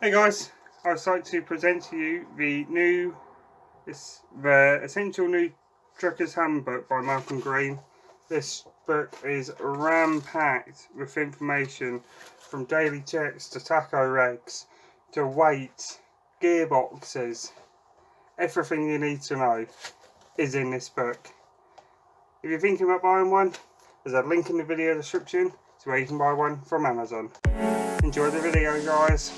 Hey guys, I'd like to present to you the Essential New Trucker's Handbook by Malcolm Green. This book is ram-packed with information from daily checks to tacho regs to weight, gearboxes. Everything you need to know is in this book. If you're thinking about buying one, there's a link in the video description to where you can buy one from Amazon. Enjoy the video, guys.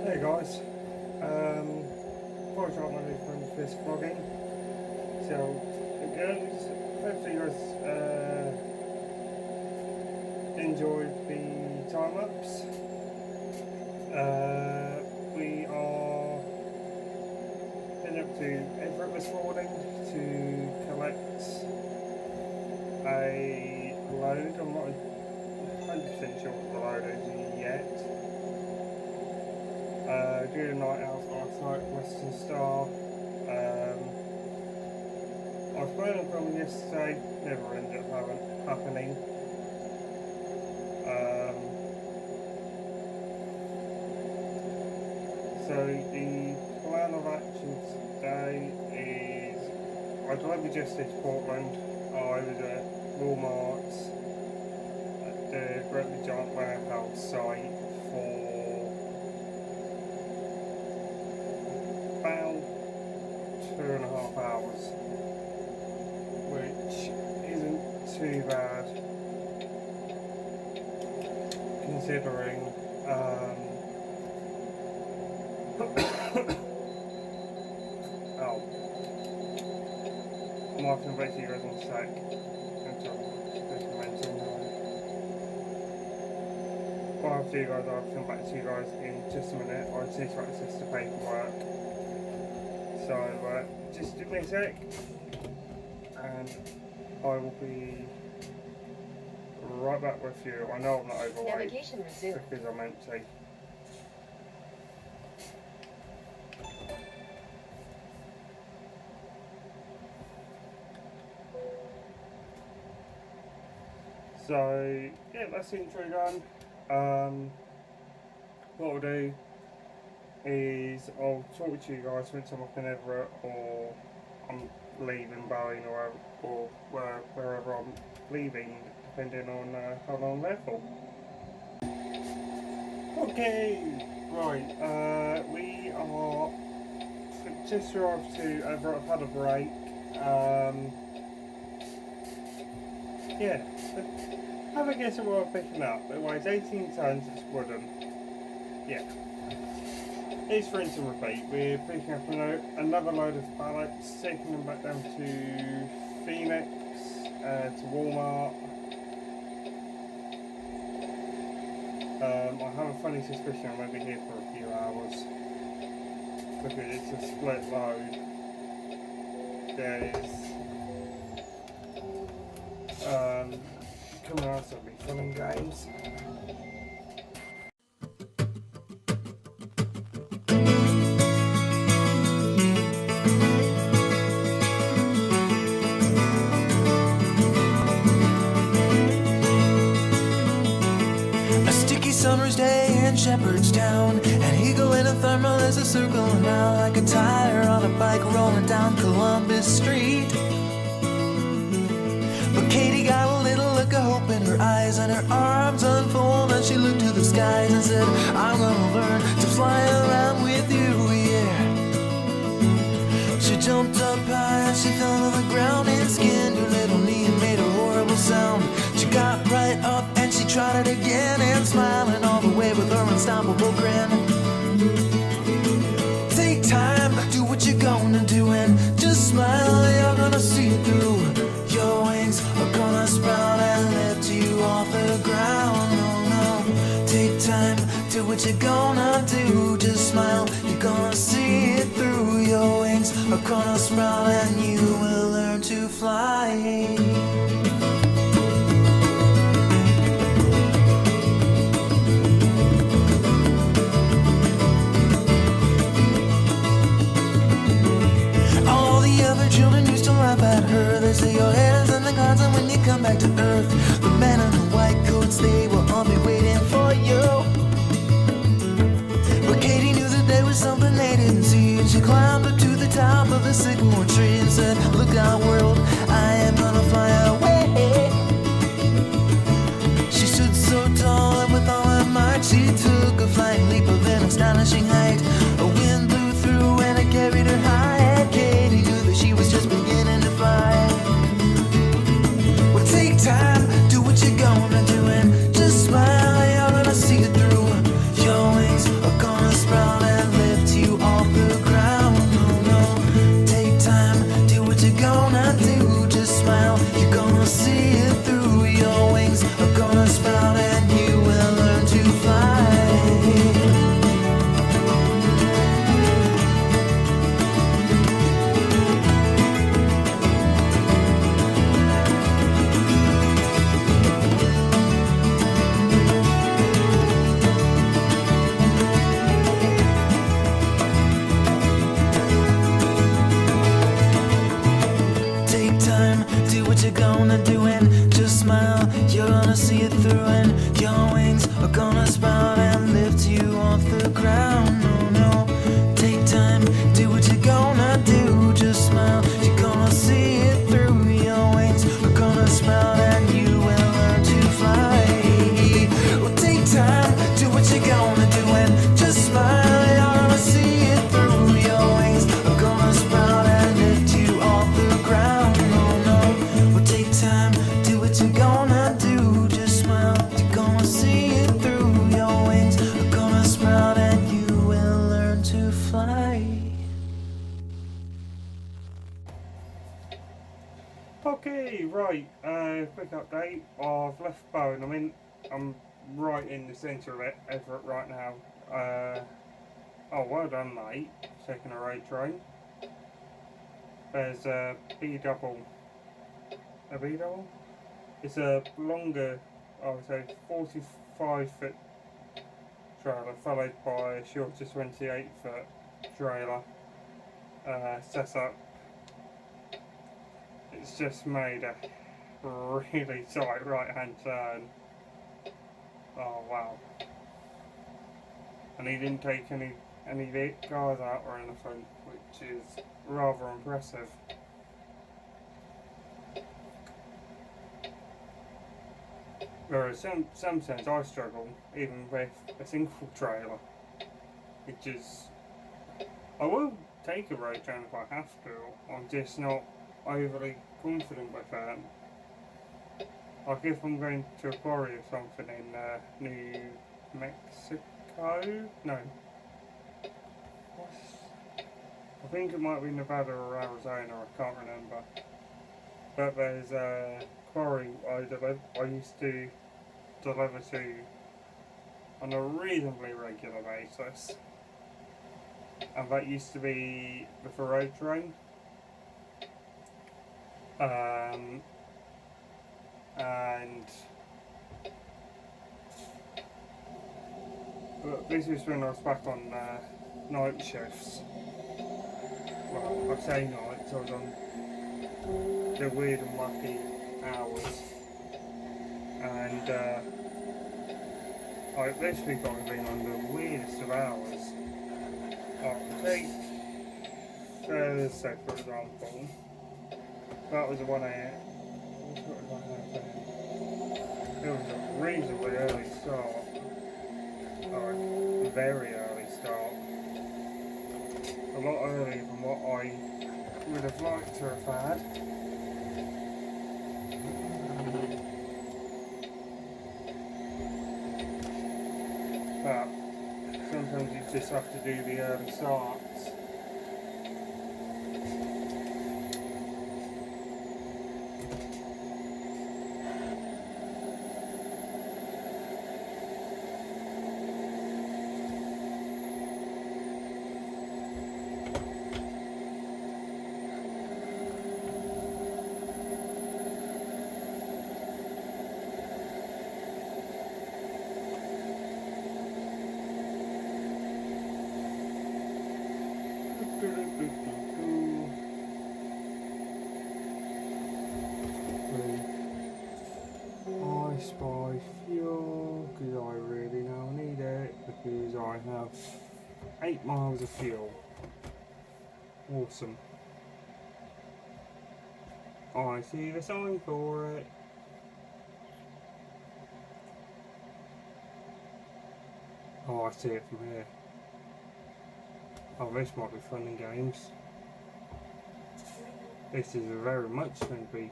Hey guys, before I start my new friend this vlogging, so it goes. Hopefully you guys enjoyed the time lapse. We are heading up to Everett this morning to collect a load. I'm not 100% sure what the load is yet. Did a night out last night, Western Star. I was planning on filming yesterday, never ended up happening. So the plan of action today is I delivered yesterday to Portland. I was at Walmart's at the Greatly Giant Warehouse site for about 2.5 hours, which isn't too bad considering I'm off to invite you guys in a sec until before I do guys, I'll come back to you guys in just a minute. I just need to access the paperwork. So just give me a sec and I will be right back with you. I know I'm not overweight. Navigation resumed. Because I'm empty. So yeah, that's the intro done. What I'll do is I'll talk to you guys once I'm up in Everett or I'm leaving Boeing or wherever I'm leaving, depending on how long I'm there for. Okay, right, we are just arrived to Everett. I've had a break. Yeah, have a guess at what we're picking up. It weighs 18 tons, it's wooden. Yeah. It's rinse and repeat. We're picking up another load of pallets, taking them back down to Phoenix, to Walmart. I have a funny suspicion I'm going to be here for a few hours because it's a split load. There's coming out, so it'll be fun and games. Summer's day in Shepherdstown, and Eagle in a thermal is a circling around like a tire on a bike rolling down Columbus Street. But Katie got a little look of hope in her eyes, and her arms unfold, and she looked to the skies and said, I'm gonna learn to fly around with you, yeah. She jumped up high and she fell to the ground and skinned her little knee and made a horrible sound. She got right up and she tried it again, and smiling all the way with her unstoppable grin. Take time, do what you're gonna do, and just smile, you're gonna see it through. Your wings are gonna sprout and lift you off the ground. Oh no, take time, do what you're gonna do, just smile, you're gonna see it through. Your wings are gonna sprout and you will learn to fly. Children used to laugh at her. They say your head is in the clouds, and when you come back to earth, the men in the white coats, they will all be waiting for you. But Katie knew that there was something they didn't see, and she climbed up to the top of the sycamore tree and said, look out world, I am gonna fly away. She stood so tall and with all her might she took a flying leap of an astonishing height. A wind blew through and it carried her high, and Katie knew that she was just beginning to fly. Well, take time, do what you're gonna do, and just smile, you're gonna see it through. Your wings are gonna sprout and lift you off the ground. Oh no, take time, do what you're gonna do, just smile, you're gonna see it through. Your wings are gonna sprout and you will learn to fly. You're gonna do and just smile, you're gonna see it through, and your wings are gonna sprout and lift you off the ground. No, no, take time, do what you're gonna do, just smile, you're gonna see it through. Your wings are gonna sprout and you will learn to fly. Well, take time, do what you're gonna do, and just smile, you're gonna see it through. Your wings are gonna sprout and lift you off the ground. Time, do what you're gonna do, just smile, you're gonna see it through. Your wings are gonna sprout and you will learn to fly. Okay, right, quick update. I've left Bowen. I'm right in the centre of Everett right now. Oh, well done, mate. Taking a road train. There's a B double. A B double? It's a longer, I would say, 45-foot trailer, followed by a shorter 28-foot trailer. Set up. It's just made a really tight right-hand turn. Oh wow! And he didn't take any cars out or anything, which is rather impressive. Whereas some sense I struggle even with a single trailer, which is I will take a road train if I have to. I'm just not overly confident with that. Like if I'm going to a quarry or something in New Mexico, no, I think it might be Nevada or Arizona. I can't remember. But there's a quarry I used to deliver to on a reasonably regular basis, and that used to be with a road train. And this was when I was back on night shifts. Well, I say nights, I was on the weird and wacky hours. And this week I've been on the weirdest of hours. I'll take Thursday for example. That was the 1 a.m. It was a reasonably early start. Or a very early start. A lot earlier than what I would have liked to have had. But sometimes you just have to do the early starts. I spy fuel because I really now need it because I have 8 miles of fuel. Awesome. I see the sign for it. Oh, I see it from here. Oh, this might be fun and games. This is very much going to be.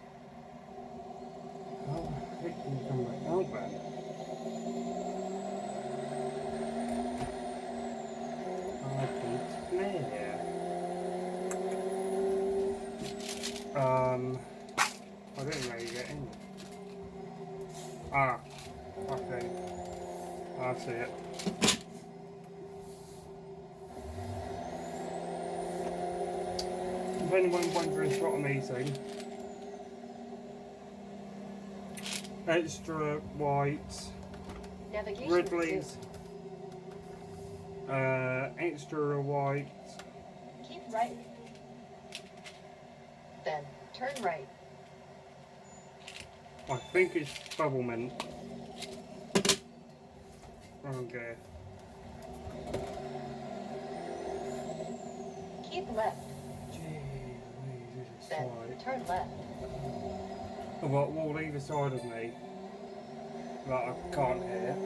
How the heck can you come back out then? I think there. I didn't know you get in. Ah, okay. I see it. If anyone wondering what I'm eating, extra white Ridley's, extra white. Keep right. Then turn right. I think it's bubble mint. Okay. Keep left. Gee, this is Then tight. turn left. I've got a wall either side of me that I can't hit.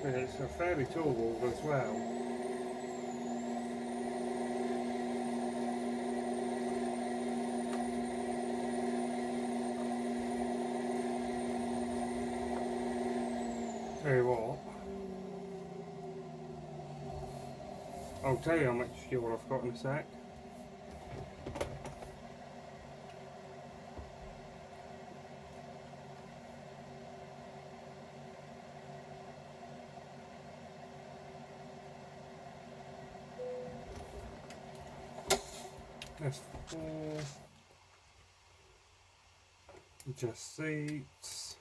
But it's a fairly tall wall as well. Tell you what, I'll tell you how much fuel I've got in a sec. S4. Adjust seats.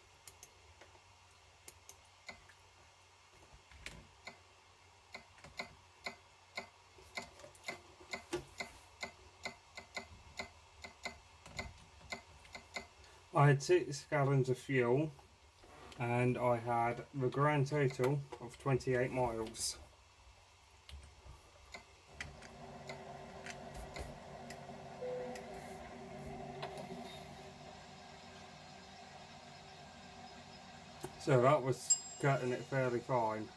I had 6 gallons of fuel and I had the grand total of 28 miles. So that was cutting it fairly fine.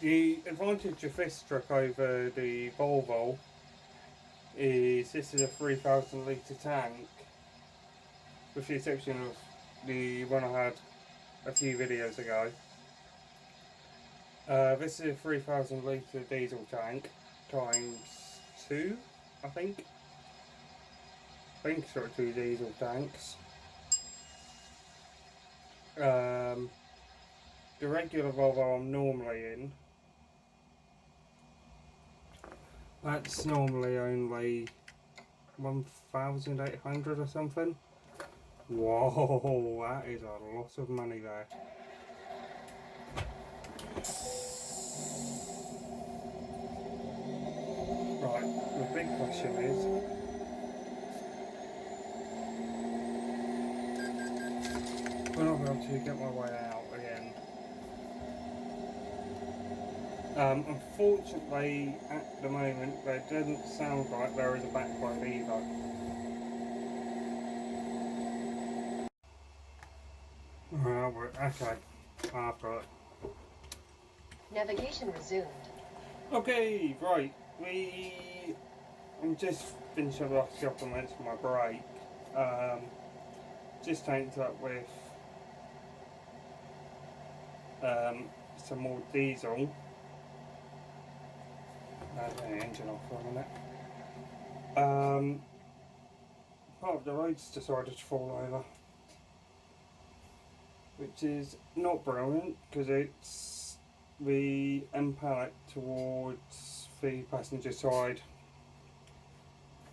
The advantage of this truck over the Volvo is this is a 3,000 litre tank, with the exception of the one I had a few videos ago. This is a 3,000 litre diesel tank times 2, I think. Sort of 2 diesel tanks. The regular Volvo I'm normally in, that's normally only 1,800 or something. Whoa, that is a lot of money there. Right, the big question is, will I be able to get my way out again? Unfortunately, at the moment, there doesn't sound like there is a backbone either. Well, okay, I've got it. Navigation resumed. Okay, right, I'm just finishing the last couple of minutes for my break. Just tanked up with some more diesel. Turn the engine off for a minute. Part of the road's decided to fall over, which is not brilliant because it's the end pallet towards the passenger side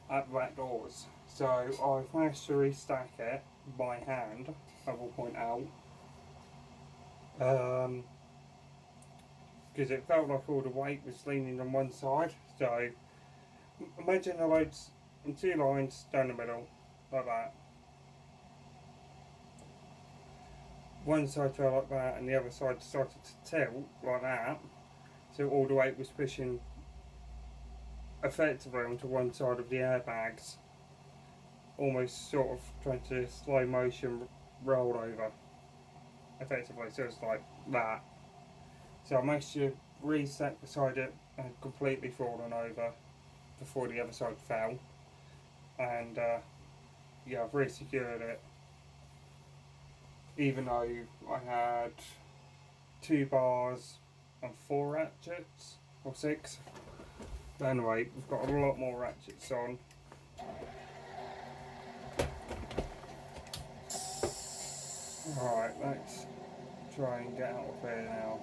at the back doors. So I've managed to restack it by hand, I will point out. Because it felt like all the weight was leaning on one side. So imagine the loads in 2 lines down the middle, like that. One side fell like that and the other side started to tilt like that. So all the weight was pushing effectively onto one side of the airbags. Almost sort of trying to slow motion roll over. Effectively, so it's like that. So I managed to reset the side it had completely fallen over before the other side fell, and yeah, I've re-secured it, even though I had 2 bars and 4 ratchets, or 6. But anyway, we've got a lot more ratchets on. Alright, let's try and get out of here now.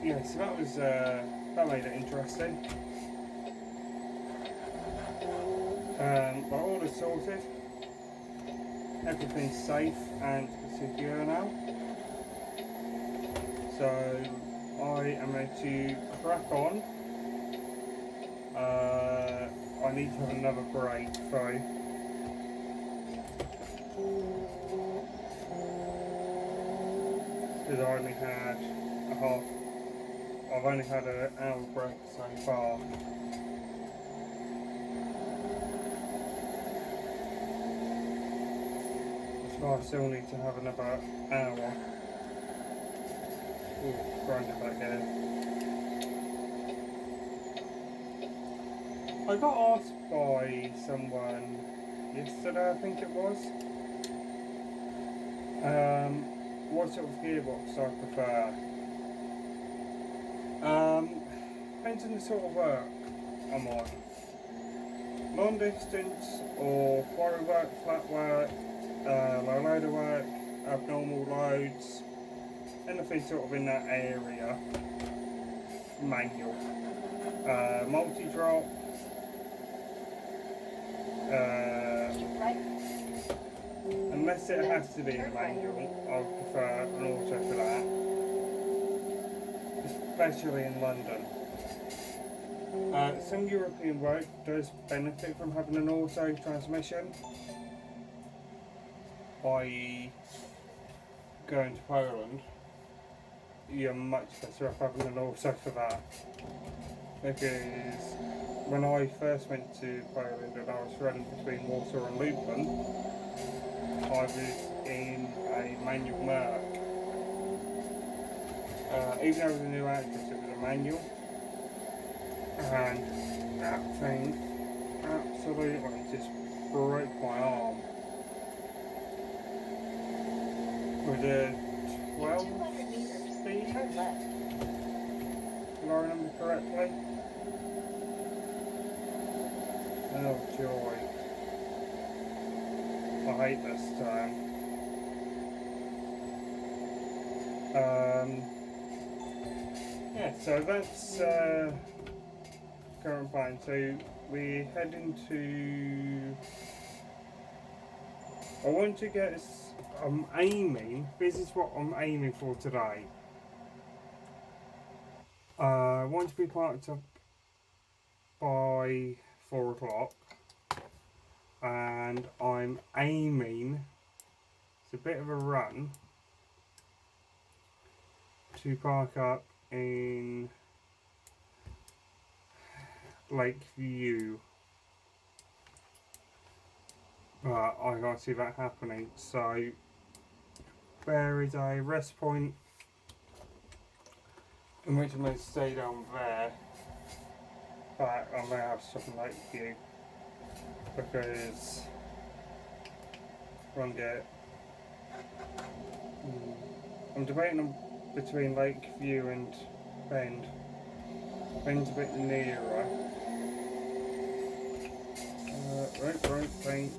Yeah, so that made it interesting. My order's sorted. Everything's safe and secure now. So I am ready to crack on. I need to have another break though. Because I've only had an hour break so far. So I still need to have another hour. Ooh, grind it back in. I got asked by someone yesterday, I think it was, what sort of gearbox I prefer. Depends on the sort of work I'm on. Long distance or quarry work, flat work, low loader work, abnormal loads, anything sort of in that area, manual. Multi-drop, Keep right. unless it has to be a manual, I prefer an auto for that, especially in London. Some European work does benefit from having an auto transmission, i.e. going to Poland, you're much better off having an auto for that. Because when I first went to Poland and I was running between Warsaw and Lublin, I was in a manual Merc. Even though it was a new Actress, it was a manual. And that thing absolutely just broke my arm. With a 12 200 meters. speed, Turn left. if I remember correctly. Oh joy. I hate this turn. Yeah, so that's current plan. So we head into. I want to get. I'm aiming. This is what I'm aiming for today. I want to be parked up by 4 o'clock, and I'm aiming. It's a bit of a run to park up in Lakeview, but I can't see that happening. So there is a rest point in which I'm going to stay down there, but I may have to stop in Lakeview because I'm get. I'm debating on between Lakeview and Bend. Bend's a bit nearer. Right, paint.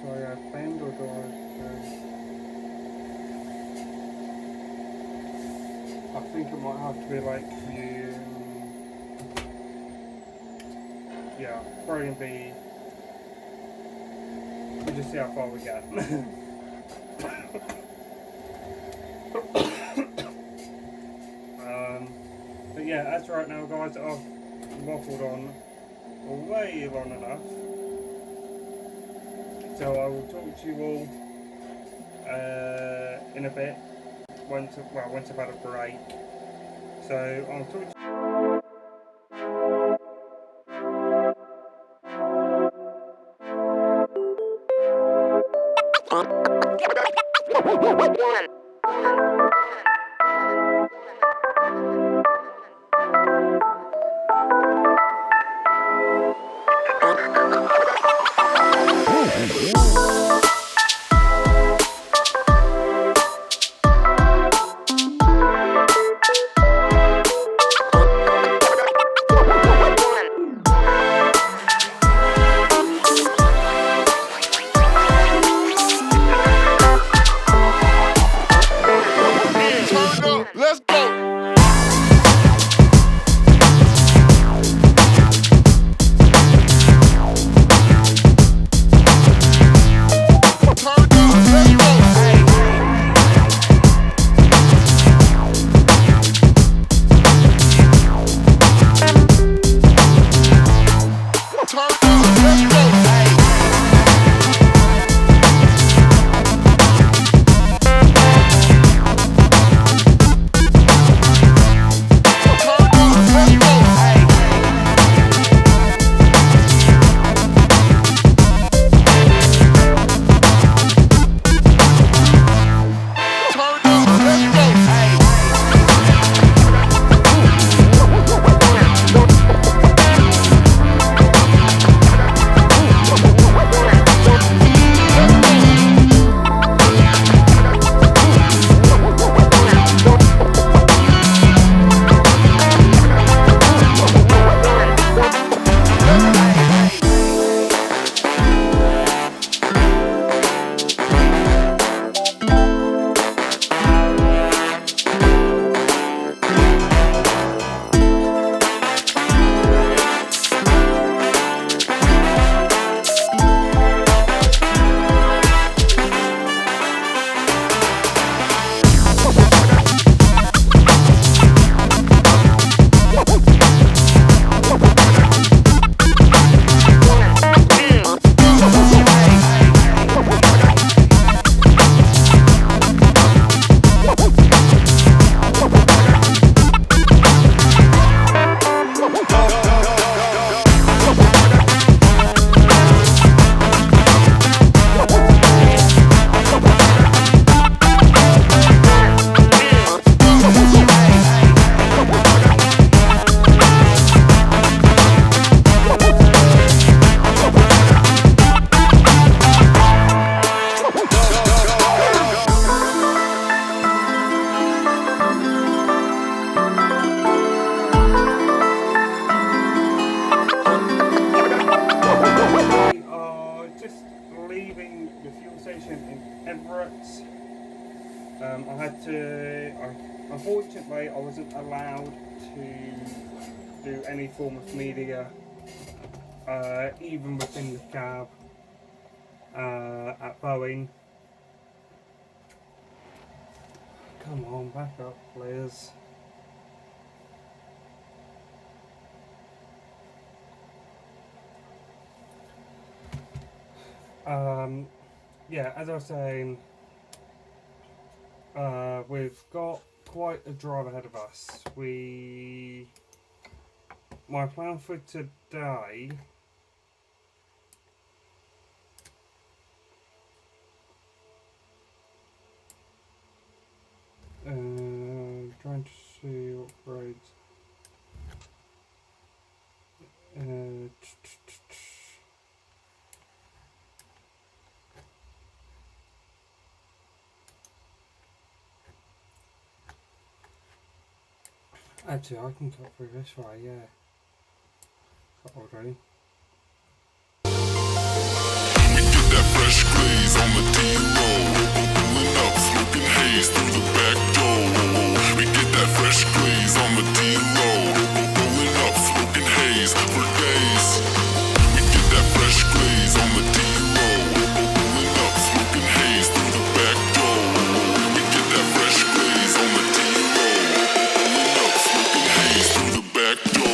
Do I have Bend or do I think it might have to be Lakeview. Yeah, probably gonna be. We'll just see how far we get. But yeah, that's right now, guys. I've waffled on way long enough, so I will talk to you all in a bit. Once I've had a break. So I'll talk to Unfortunately, I wasn't allowed to do any form of media, even within the cab at Boeing. Come on, back up, please. Yeah, as I was saying, we've got quite a drive ahead of us. My plan for today trying to see what roads. Actually, I can cut through this way, yeah. Hold on. We get that fresh glaze on the D-roll. Pulling up, smoking haze through the back door. We get that fresh glaze on the D-roll. Pulling up, smoking haze for days. We get that fresh glaze on the D-roll. Pulling up, smoking haze through the back door. We get that fresh glaze on the D-roll. Pulling up, smoking haze through the back door.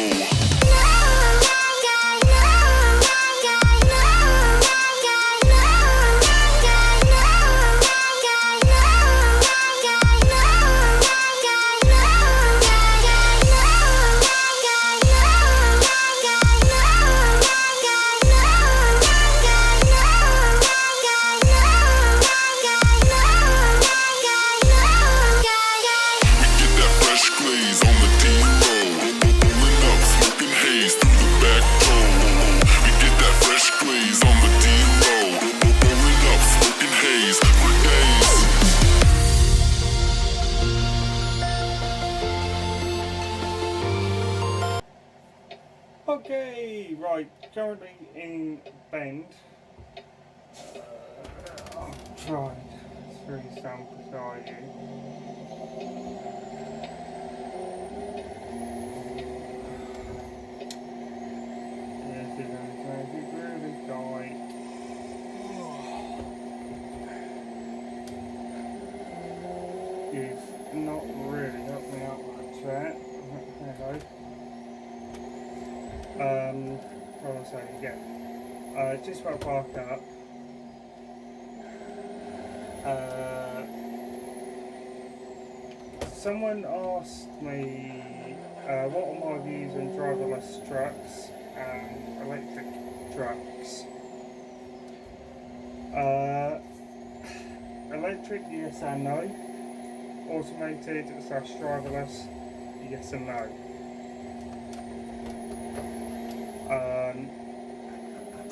Okay, right, currently in Bend. I'll try and stand beside you. This is going to be really tight. You've not really helped me out much there. Hello. What was I saying? Yeah. Just about to park up. Someone asked me what are my views on driverless trucks and electric trucks. Electric, yes and no. Automated / driverless, yes and no.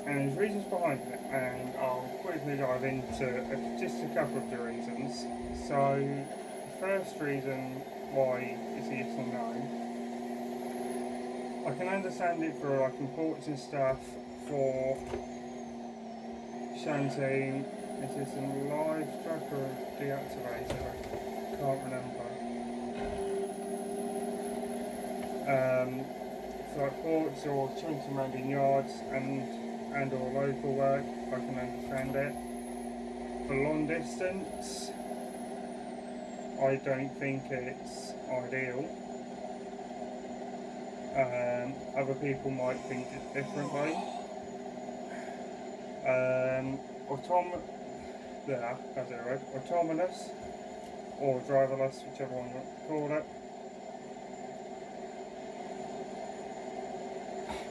And there's reasons behind it, and I'll quickly dive into just a couple of the reasons. So, the first reason why is yes and no. I can understand it for like imports and stuff, for shunting. Is this a live truck or deactivated? I can't remember. For like ports or shunting around in yards and or local work, I can understand it. For long distance, I don't think it's ideal. Other people might think it differently. Autonomous or driverless, whichever one you want to call it.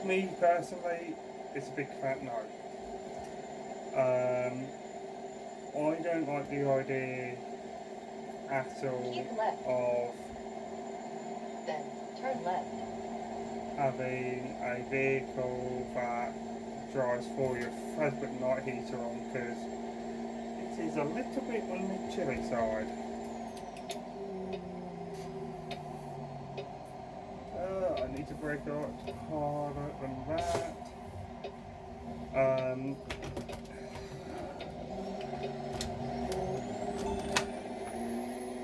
Me personally, it's a big fat no. I don't like the idea at all Keep left. of Then turn left. having a vehicle that drives for you, has put night heater on, because it is a little bit on the chilly side. I need to brake a lot harder than that.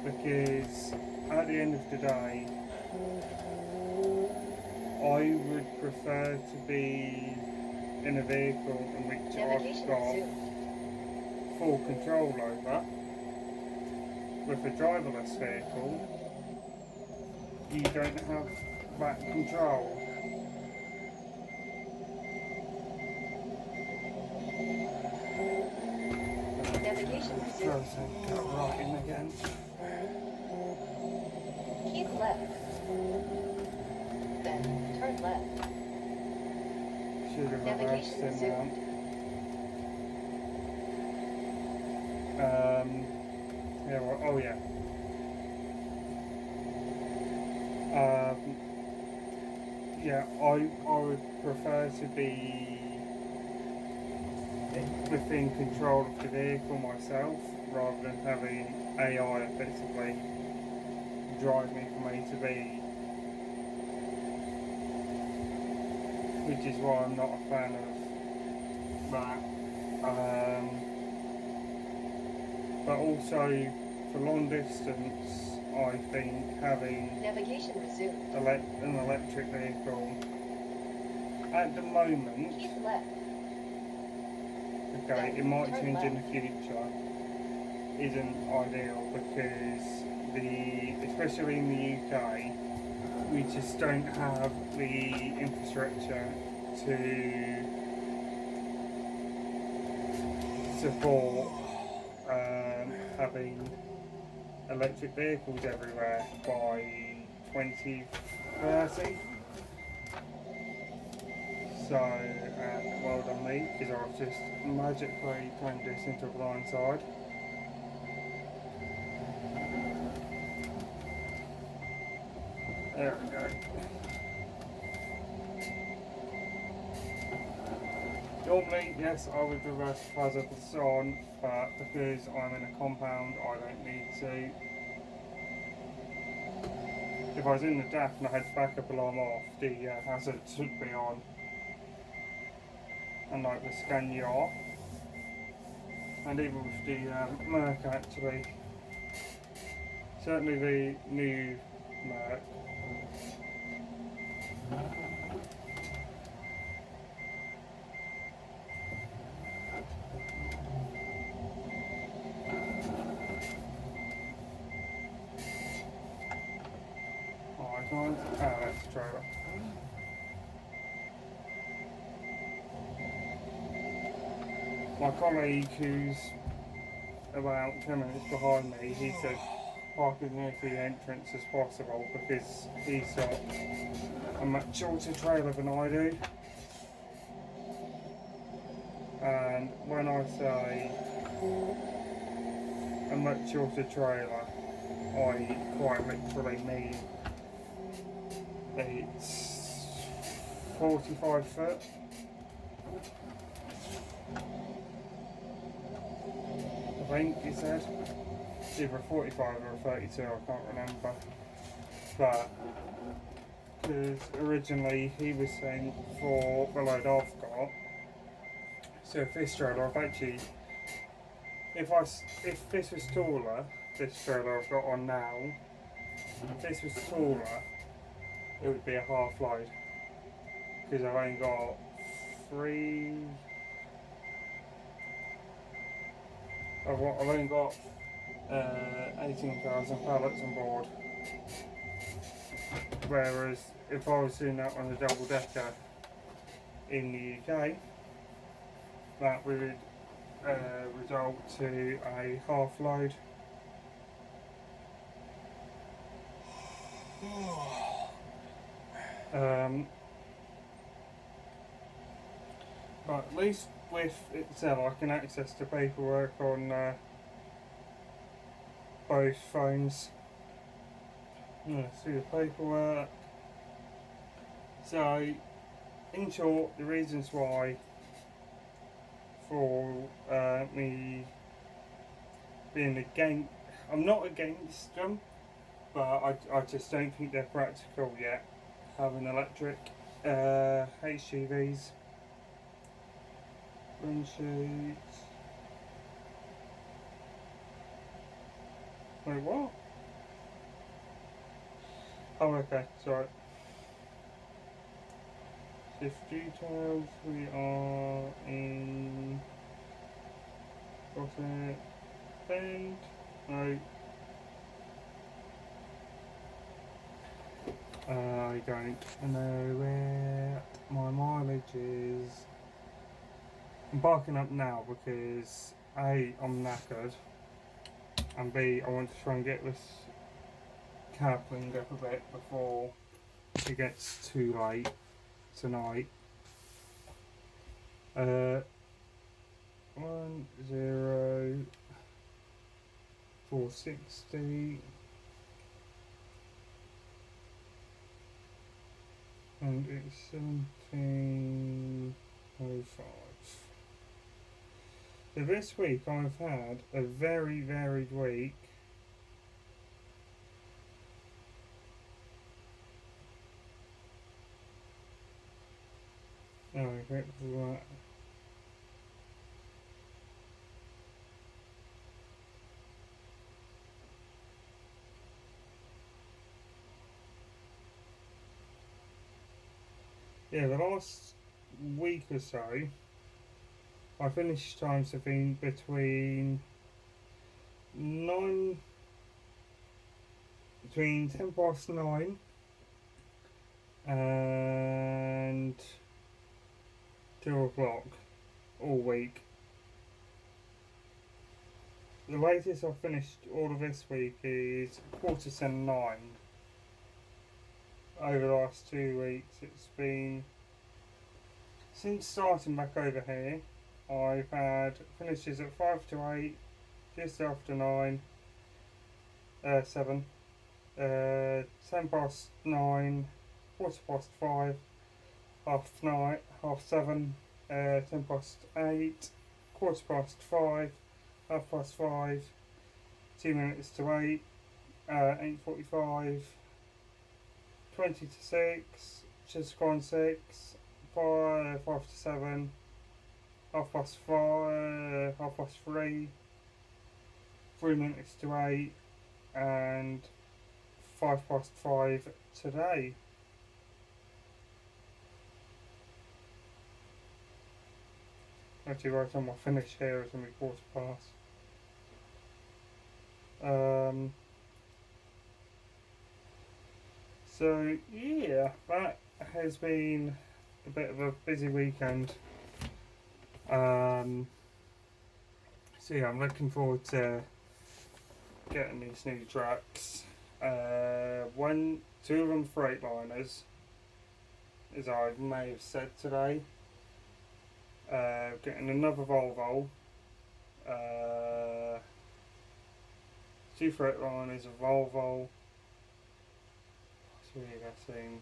The because at the end of the day, I would prefer to be in a vehicle in which Navigation I've got resumed. full control over. With a driverless vehicle, you don't have that control. Navigation resumed. Frozen, got right in again. Keep left. Then turn left. Should have Navigation reversed him resumed. Yeah, well, oh yeah. Yeah, I would prefer to be within control of the vehicle myself rather than having AI effectively drive me from A to B, which is why I'm not a fan of that. But also for long distance, I think having Navigation resumed. an electric vehicle at the moment, Keep left. okay, it might Turn change in the left. future, isn't ideal because especially in the UK, we just don't have the infrastructure to support having electric vehicles everywhere by 2030. So, well done me, because I've just magically turned this into a blind side. There we go. Normally, yes, I would reverse hazards on, but because I'm in a compound, I don't need to. If I was in the DAF and I had the backup alarm off, the hazard should be on. Unlike the Scania, and even with the Merc actually. Certainly the new Merc. Oh, I can't. Ah, that's the trailer. My colleague, who's about 10 minutes behind me, he said park as near to the entrance as possible because he's got a much shorter trailer than I do. And when I say a much shorter trailer, I quite literally mean it's 45 foot. I think he said. It's either a 45 or a 32, I can't remember. But, because originally he was saying for the load I've got, so if this trailer, I've actually, if this was taller, this trailer I've got on now, if this was taller, it would be a half load. Because I've only got I've only got 18,000 pallets on board. Whereas if I was doing that on a double decker in the UK, that would result to a half load. But at least with Excel I can access the paperwork on both phones. See the paperwork. So, in short, the reasons why for me being against, I'm not against them, but I just don't think they're practical yet. Having electric HGVs. Run sheets. Wait, what? Oh, okay, sorry. Shift details, we are in. What's it? Bend? No. I don't know where my mileage is. I'm barking up now because A, I'm knackered, and B, I want to try and get this cab cleaned up a bit before it gets too late tonight. 10460 and it's 1705. So this week I've had a very varied week. Oh, get that. Yeah, the last week or so, my finish times have been between 10 past 9 and 2 o'clock all week. The latest I've finished all of this week is 9:15. Over the last 2 weeks, it's been, since starting back over here, I've had finishes at 5 to 8, just after 9, 7, 10 past 9, 5:15, 9, 7, 10 past 8, 5:15, 5:30, 2 minutes to 8, 8:45, 20 to 6, just gone 6, 5 to 7, 5:05, 3:30, 3 minutes to 8, and 5:05 today. Actually, right on my finish here is going to be 5:15. So yeah, that has been a bit of a busy weekend. So yeah, I'm looking forward to getting these new trucks. 2 of them Freightliners, as I may have said today. Getting another Volvo. 2 Freightliners, a Volvo. So we're getting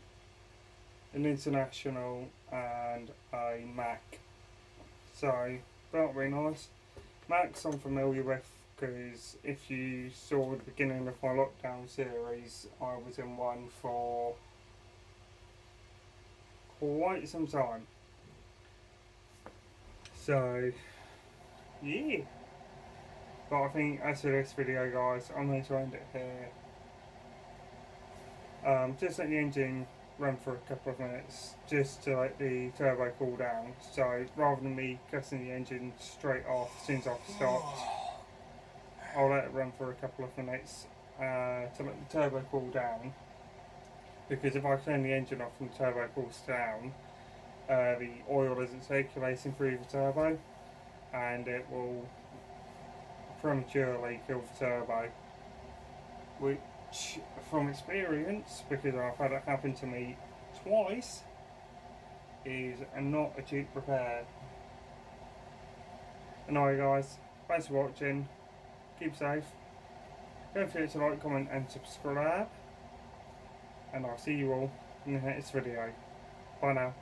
an International and a Mac. So that'll be nice. Macs I'm familiar with because if you saw the beginning of my lockdown series, I was in one for quite some time. So yeah. But I think as for this video, guys, I'm going to end it here. Just let the engine run for a couple of minutes just to let the turbo cool down. So rather than me cutting the engine straight off as soon as I've stopped, I'll let it run for a couple of minutes to let the turbo cool down. Because if I turn the engine off and the turbo cools down, the oil isn't circulating through the turbo and it will prematurely kill the turbo, which from experience, because I've had it happen to me twice, is not a cheap repair. Anyway guys, thanks for watching, keep safe, don't forget to like, comment and subscribe, and I'll see you all in the next video. Bye now.